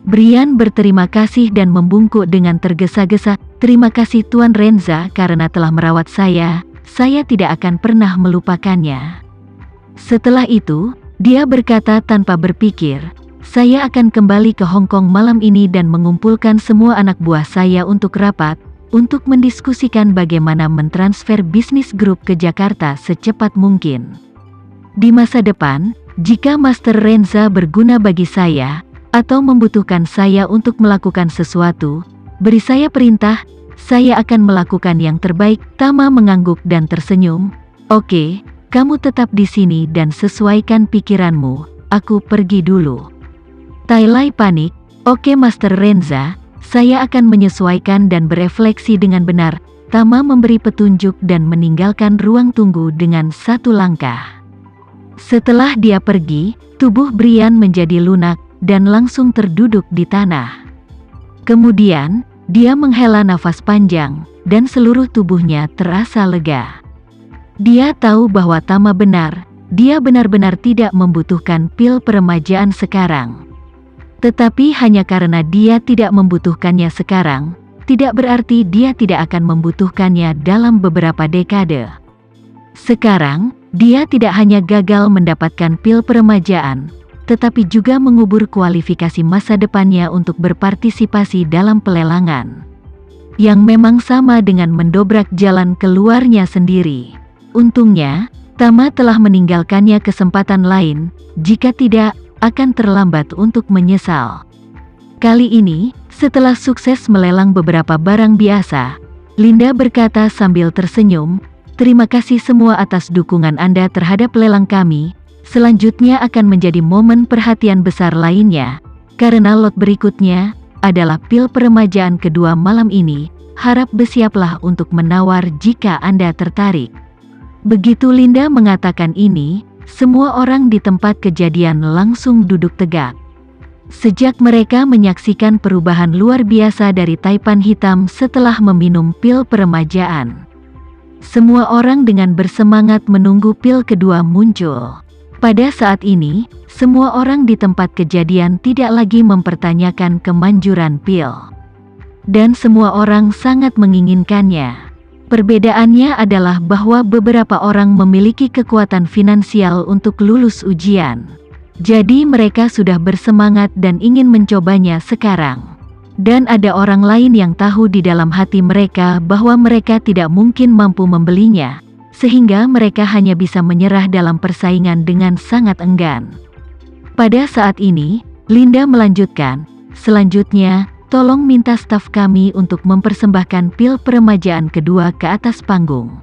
Brian berterima kasih dan membungkuk dengan tergesa-gesa. Terima kasih Tuan Renza karena telah merawat saya tidak akan pernah melupakannya. Setelah itu, dia berkata tanpa berpikir, saya akan kembali ke Hong Kong malam ini dan mengumpulkan semua anak buah saya untuk rapat, untuk mendiskusikan bagaimana mentransfer bisnis grup ke Jakarta secepat mungkin. Di masa depan, jika Master Renza berguna bagi saya, atau membutuhkan saya untuk melakukan sesuatu, beri saya perintah, saya akan melakukan yang terbaik. Tama mengangguk dan tersenyum. Oke, kamu tetap di sini dan sesuaikan pikiranmu, aku pergi dulu. Tai Lai panik, oke Master Renza, saya akan menyesuaikan dan berefleksi dengan benar. Tama memberi petunjuk dan meninggalkan ruang tunggu dengan satu langkah. Setelah dia pergi, tubuh Brian menjadi lunak, dan langsung terduduk di tanah. Kemudian, dia menghela nafas panjang, dan seluruh tubuhnya terasa lega. Dia tahu bahwa Tama benar, dia benar-benar tidak membutuhkan pil peremajaan sekarang. Tetapi hanya karena dia tidak membutuhkannya sekarang, tidak berarti dia tidak akan membutuhkannya dalam beberapa dekade. Sekarang, dia tidak hanya gagal mendapatkan pil peremajaan, tetapi juga mengubur kualifikasi masa depannya untuk berpartisipasi dalam pelelangan. Yang memang sama dengan mendobrak jalan keluarnya sendiri. Untungnya, Tama telah meninggalkannya kesempatan lain, jika tidak, akan terlambat untuk menyesal. Kali ini, setelah sukses melelang beberapa barang biasa, Linda berkata sambil tersenyum, terima kasih semua atas dukungan Anda terhadap lelang kami. Selanjutnya akan menjadi momen perhatian besar lainnya, karena lot berikutnya adalah pil peremajaan kedua malam ini. Harap bersiaplah untuk menawar jika Anda tertarik. Begitu Linda mengatakan ini, semua orang di tempat kejadian langsung duduk tegak. Sejak mereka menyaksikan perubahan luar biasa dari Taipan hitam setelah meminum pil peremajaan. Semua orang dengan bersemangat menunggu pil kedua muncul. Pada saat ini, semua orang di tempat kejadian tidak lagi mempertanyakan kemanjuran pil. Dan semua orang sangat menginginkannya. Perbedaannya adalah bahwa beberapa orang memiliki kekuatan finansial untuk lulus ujian. Jadi mereka sudah bersemangat dan ingin mencobanya sekarang. Dan ada orang lain yang tahu di dalam hati mereka bahwa mereka tidak mungkin mampu membelinya, sehingga mereka hanya bisa menyerah dalam persaingan dengan sangat enggan. Pada saat ini, Linda melanjutkan, selanjutnya, tolong minta staf kami untuk mempersembahkan pil peremajaan kedua ke atas panggung.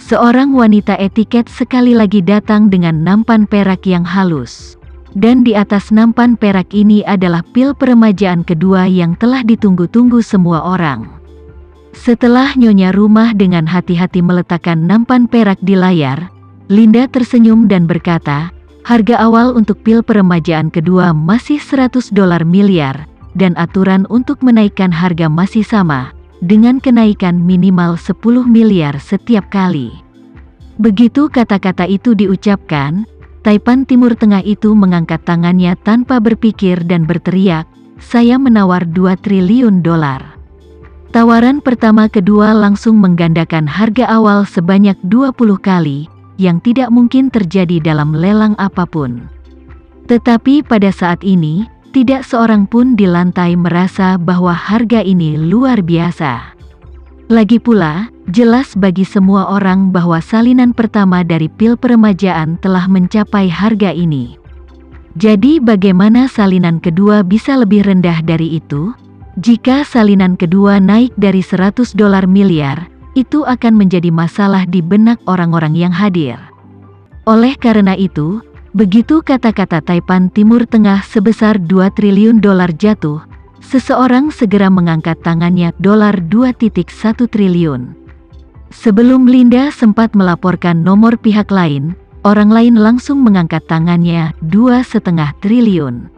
Seorang wanita etiket sekali lagi datang dengan nampan perak yang halus. Dan di atas nampan perak ini adalah pil peremajaan kedua yang telah ditunggu-tunggu semua orang. Setelah Nyonya Rumah dengan hati-hati meletakkan nampan perak di layar, Linda tersenyum dan berkata, harga awal untuk pil peremajaan kedua masih $100 miliar, dan aturan untuk menaikkan harga masih sama, dengan kenaikan minimal 10 miliar setiap kali. Begitu kata-kata itu diucapkan, Taipan Timur Tengah itu mengangkat tangannya tanpa berpikir dan berteriak, saya menawar $2 triliun. Tawaran pertama kedua langsung menggandakan harga awal sebanyak 20 kali, yang tidak mungkin terjadi dalam lelang apapun. Tetapi pada saat ini, tidak seorang pun di lantai merasa bahwa harga ini luar biasa. Lagi pula, jelas bagi semua orang bahwa salinan pertama dari pil peremajaan telah mencapai harga ini. Jadi bagaimana salinan kedua bisa lebih rendah dari itu? Jika salinan kedua naik dari $100 miliar, itu akan menjadi masalah di benak orang-orang yang hadir. Oleh karena itu, begitu kata-kata Taipan Timur Tengah sebesar $2 triliun jatuh, seseorang segera mengangkat tangannya $2.1 triliun. Sebelum Linda sempat melaporkan nomor pihak lain, orang lain langsung mengangkat tangannya $2,5 triliun.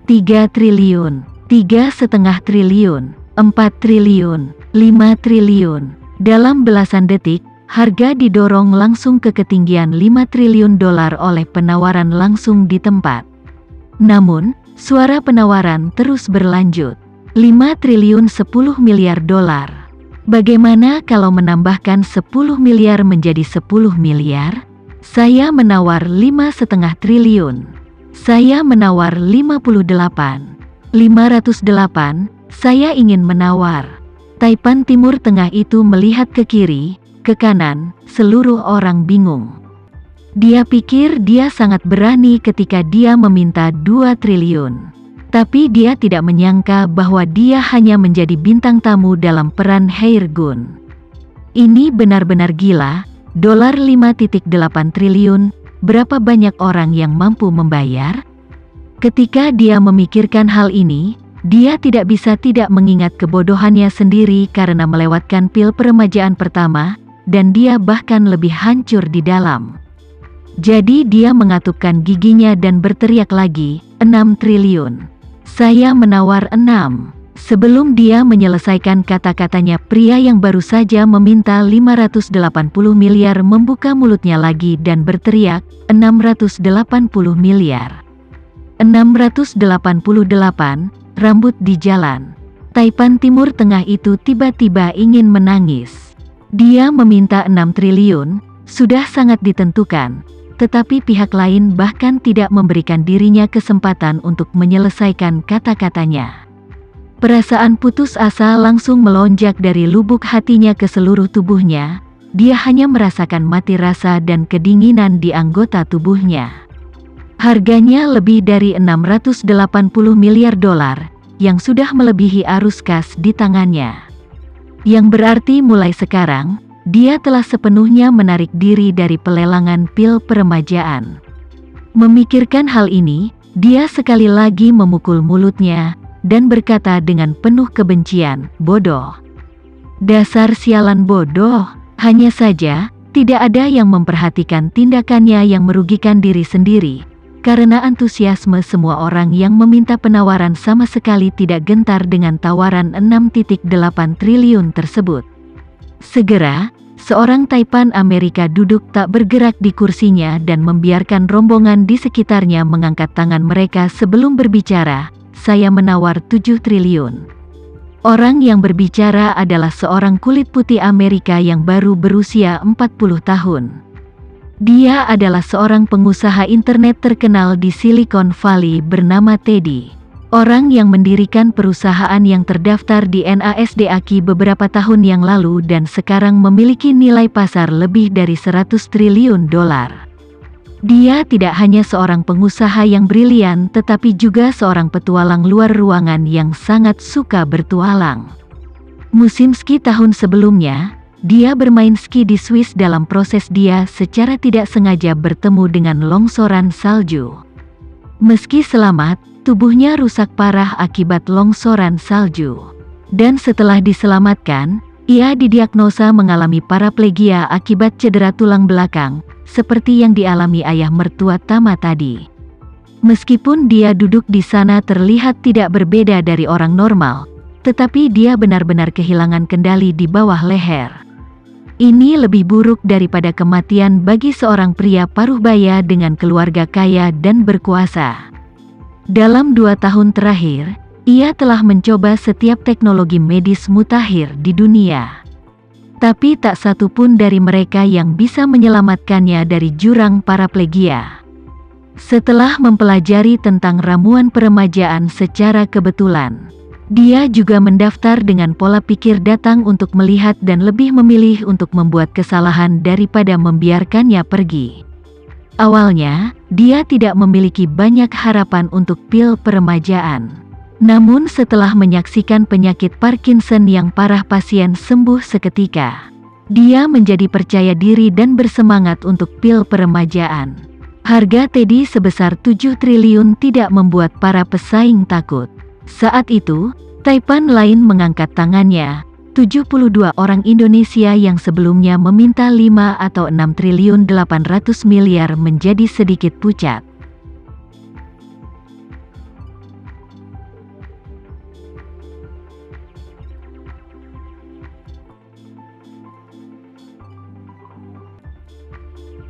3 triliun. 3,5 triliun, 4 triliun, 5 triliun. Dalam belasan detik, harga didorong langsung ke ketinggian $5 triliun oleh penawaran langsung di tempat. Namun, Suara penawaran terus berlanjut. 5 triliun 10 miliar dolar. Bagaimana kalau menambahkan 10 miliar menjadi 10 miliar? Saya menawar 5,5 triliun. Saya menawar 58. 508, saya ingin menawar. Taipan Timur Tengah itu melihat ke kiri, ke kanan, seluruh orang bingung. Dia pikir dia sangat berani ketika dia meminta 2 triliun. Tapi dia tidak menyangka bahwa dia hanya menjadi bintang tamu dalam peran Hairgun. Ini benar-benar gila, dolar 5,8 triliun, berapa banyak orang yang mampu membayar? Ketika dia memikirkan hal ini, dia tidak bisa tidak mengingat kebodohannya sendiri karena melewatkan pil peremajaan pertama, dan dia bahkan lebih hancur di dalam. Jadi dia mengatupkan giginya dan berteriak lagi, 6 triliun. Saya menawar 6. Sebelum dia menyelesaikan kata-katanya, pria yang baru saja meminta 580 miliar membuka mulutnya lagi dan berteriak, 680 miliar. 688, rambut di jalan. Taipan Timur Tengah itu tiba-tiba ingin menangis. Dia meminta 6 triliun, sudah sangat ditentukan. Tetapi pihak lain bahkan tidak memberikan dirinya kesempatan untuk menyelesaikan kata-katanya. Perasaan putus asa langsung melonjak dari lubuk hatinya ke seluruh tubuhnya. Dia hanya merasakan mati rasa dan kedinginan di anggota tubuhnya. Harganya lebih dari 680 miliar dolar, yang sudah melebihi arus kas di tangannya. Yang berarti mulai sekarang, dia telah sepenuhnya menarik diri dari pelelangan pil peremajaan. Memikirkan hal ini, dia sekali lagi memukul mulutnya, dan berkata dengan penuh kebencian, bodoh. Dasar sialan bodoh. Hanya saja, tidak ada yang memperhatikan tindakannya yang merugikan diri sendiri, karena antusiasme semua orang yang meminta penawaran sama sekali tidak gentar dengan tawaran 6,8 triliun tersebut. Segera, seorang Taipan Amerika duduk tak bergerak di kursinya dan membiarkan rombongan di sekitarnya mengangkat tangan mereka sebelum berbicara. Saya menawar 7 triliun. Orang yang berbicara adalah seorang kulit putih Amerika yang baru berusia 40 tahun. Dia adalah seorang pengusaha internet terkenal di Silicon Valley bernama Teddy. Orang yang mendirikan perusahaan yang terdaftar di NASDAQ beberapa tahun yang lalu dan sekarang memiliki nilai pasar lebih dari 100 triliun dolar. Dia tidak hanya seorang pengusaha yang brilian tetapi juga seorang petualang luar ruangan yang sangat suka bertualang. Musim ski tahun sebelumnya, dia bermain ski di Swiss. Dalam proses dia secara tidak sengaja bertemu dengan longsoran salju. Meski selamat, tubuhnya rusak parah akibat longsoran salju. Dan setelah diselamatkan, ia didiagnosa mengalami paraplegia akibat cedera tulang belakang, seperti yang dialami ayah mertua Tama tadi. Meskipun dia duduk di sana terlihat tidak berbeda dari orang normal, tetapi dia benar-benar kehilangan kendali di bawah leher. Ini lebih buruk daripada kematian bagi seorang pria paruh baya dengan keluarga kaya dan berkuasa. Dalam 2 tahun terakhir, ia telah mencoba setiap teknologi medis mutakhir di dunia. Tapi tak satu pun dari mereka yang bisa menyelamatkannya dari jurang paraplegia. Setelah mempelajari tentang ramuan peremajaan secara kebetulan, dia juga mendaftar dengan pola pikir datang untuk melihat dan lebih memilih untuk membuat kesalahan daripada membiarkannya pergi. Awalnya, dia tidak memiliki banyak harapan untuk pil peremajaan. Namun setelah menyaksikan penyakit Parkinson yang parah pasien sembuh seketika, dia menjadi percaya diri dan bersemangat untuk pil peremajaan. Harga Teddy sebesar 7 triliun tidak membuat para pesaing takut. Saat itu, Taipan lain mengangkat tangannya. 72 orang Indonesia yang sebelumnya meminta 5 atau 6 triliun 800 miliar menjadi sedikit pucat.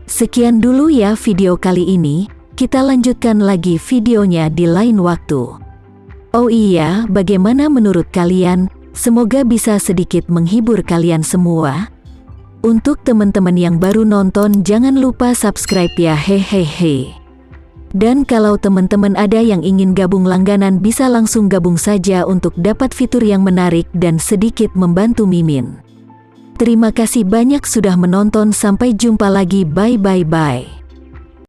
Sekian dulu ya video kali ini. Kita lanjutkan lagi videonya di lain waktu. Oh iya, bagaimana menurut kalian? Semoga bisa sedikit menghibur kalian semua. Untuk teman-teman yang baru nonton, jangan lupa subscribe ya, hehehe. Dan kalau teman-teman ada yang ingin gabung langganan, bisa langsung gabung saja untuk dapat fitur yang menarik dan sedikit membantu Mimin. Terima kasih banyak sudah menonton, sampai jumpa lagi, bye bye bye.